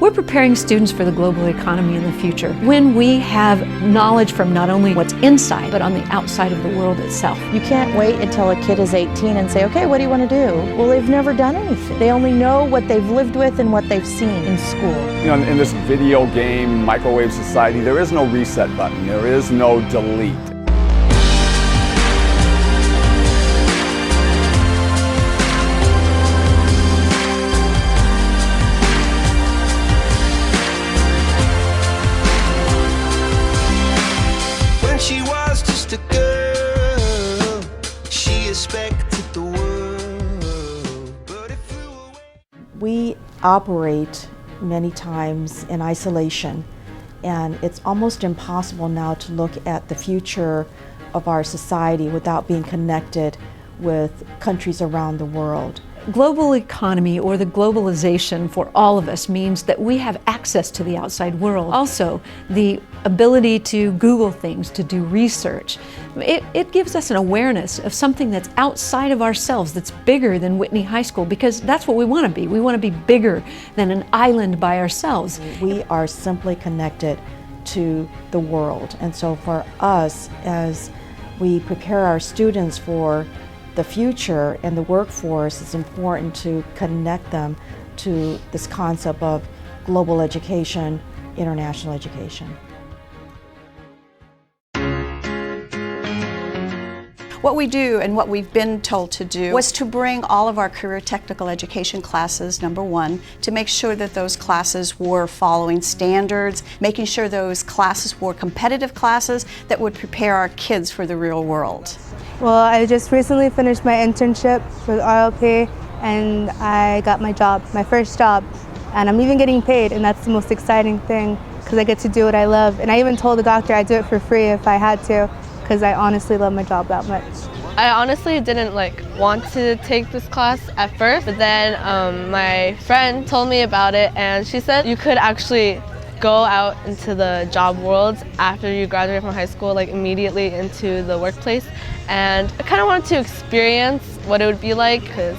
We're preparing students for the global economy in the future when we have knowledge from not only what's inside, but on the outside of the world itself. You can't wait until a kid is 18 and say, okay, what do you want to do? Well, they've never done anything. They only know what they've lived with and what they've seen in school. You know, in this video game, microwave society, there is no reset button. There is no delete. She was just a girl, she expected the world, but it flew away. We operate many times in isolation, and it's almost impossible now to look at the future of our society without being connected with countries around the world. Global economy, or the globalization for all of us, means that we have access to the outside world. Also, the ability to Google things, to do research. It gives us an awareness of something that's outside of ourselves, that's bigger than Whitney High School, because that's what we want to be. We want to be bigger than an island by ourselves. We are simply connected to the world, and so for us, as we prepare our students for the future and the workforce, it's important to connect them to this concept of global education, international education. What we do and what we've been told to do was to bring all of our career technical education classes, number one, to make sure that those classes were following standards, making sure those classes were competitive classes that would prepare our kids for the real world. Well, I just recently finished my internship with RLP and I got my job, my first job, and I'm even getting paid, and that's the most exciting thing because I get to do what I love. And I even told the doctor I'd do it for free if I had to, because I honestly love my job that much. I honestly didn't want to take this class at first, but then my friend told me about it, and she said you could actually go out into the job world after you graduate from high school, immediately into the workplace. And I kind of wanted to experience what it would be like, because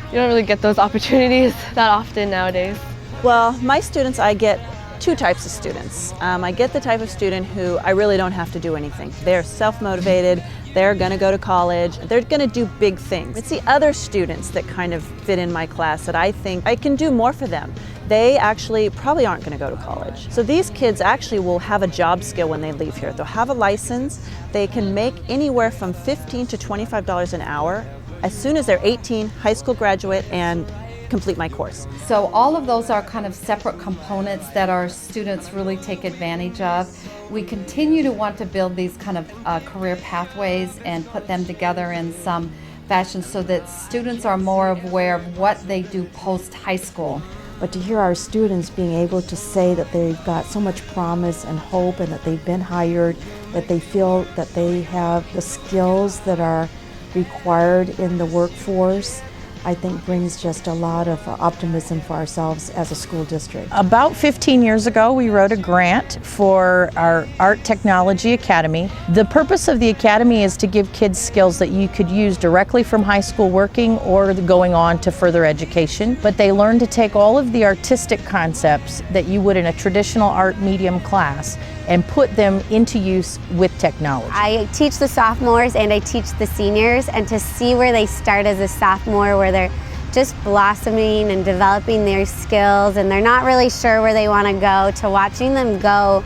you don't really get those opportunities that often nowadays. Well, my students, I get two types of students. I get the type of student who I really don't have to do anything. They're self-motivated, they're going to go to college, they're going to do big things. It's the other students that kind of fit in my class that I think I can do more for them. They actually probably aren't going to go to college. So these kids actually will have a job skill when they leave here. They'll have a license, they can make anywhere from $15 to $25 an hour as soon as they're 18, high school graduate, and complete my course. So all of those are kind of separate components that our students really take advantage of. We continue to want to build these kind of career pathways and put them together in some fashion so that students are more aware of what they do post high school. But to hear our students being able to say that they've got so much promise and hope and that they've been hired, that they feel that they have the skills that are required in the workforce, I think brings just a lot of optimism for ourselves as a school district. About 15 years ago, we wrote a grant for our Art Technology Academy. The purpose of the academy is to give kids skills that you could use directly from high school working or going on to further education. But they learn to take all of the artistic concepts that you would in a traditional art medium class and put them into use with technology. I teach the sophomores and I teach the seniors, and to see where they start as a sophomore, where they're just blossoming and developing their skills and they're not really sure where they want to go, to watching them go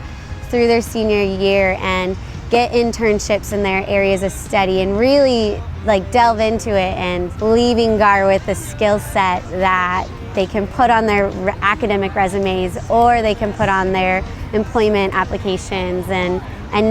through their senior year and get internships in their areas of study and really delve into it and leaving GAR with a skill set that they can put on their academic resumes or they can put on their employment applications, and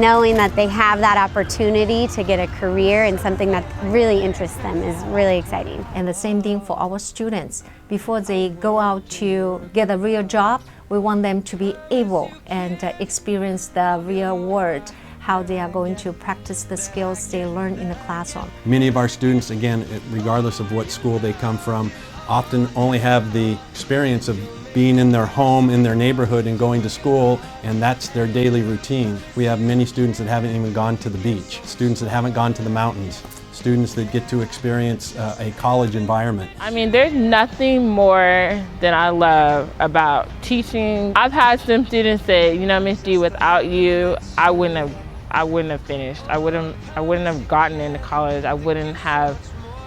knowing that they have that opportunity to get a career in something that really interests them is really exciting. And the same thing for our students. Before they go out to get a real job, we want them to be able and experience the real world, how they are going to practice the skills they learn in the classroom. Many of our students, again, regardless of what school they come from, often only have the experience of being in their home, in their neighborhood, and going to school, and that's their daily routine. We have many students that haven't even gone to the beach, students that haven't gone to the mountains. students that get to experience a college environment. I mean, there's nothing more than I love about teaching. I've had some students say, you know, Miss G, without you, I wouldn't have finished. I wouldn't have gotten into college. I wouldn't have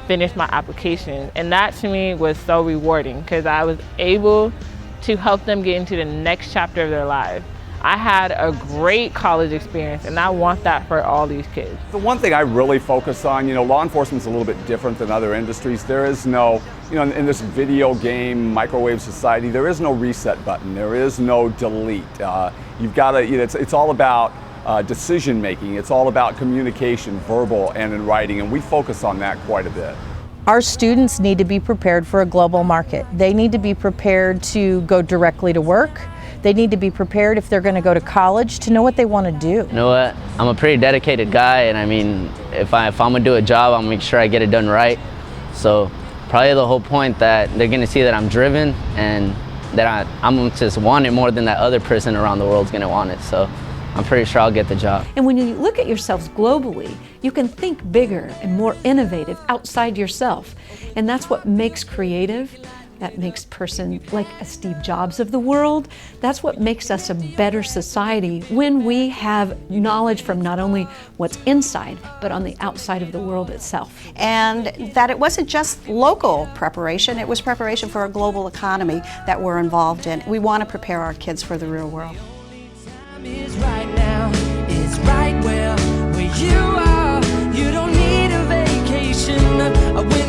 finished my application. And that to me was so rewarding because I was able to help them get into the next chapter of their lives. I had a great college experience, and I want that for all these kids. The one thing I really focus on, you know, law enforcement's a little bit different than other industries. There is no, you know, in this video game microwave society, there is no reset button. There is no delete. You've got to, you know, it's all about decision making. It's all about communication, verbal and in writing, and we focus on that quite a bit. Our students need to be prepared for a global market. They need to be prepared to go directly to work. They need to be prepared if they're going to go to college to know what they want to do. You know what? I'm a pretty dedicated guy, and I mean, if I'm going to do a job, I'm going to make sure I get it done right. So probably the whole point that they're going to see that I'm driven and that I'm just want it more than that other person around the world is going to want it. So I'm pretty sure I'll get the job. And when you look at yourselves globally, you can think bigger and more innovative outside yourself. And that's what makes creative. That makes person like a Steve Jobs of the world. That's what makes us a better society when we have knowledge from not only what's inside, but on the outside of the world itself. And that it wasn't just local preparation, it was preparation for a global economy that we're involved in. We want to prepare our kids for the real world. Is right now, it's right where you are. You don't need a vacation.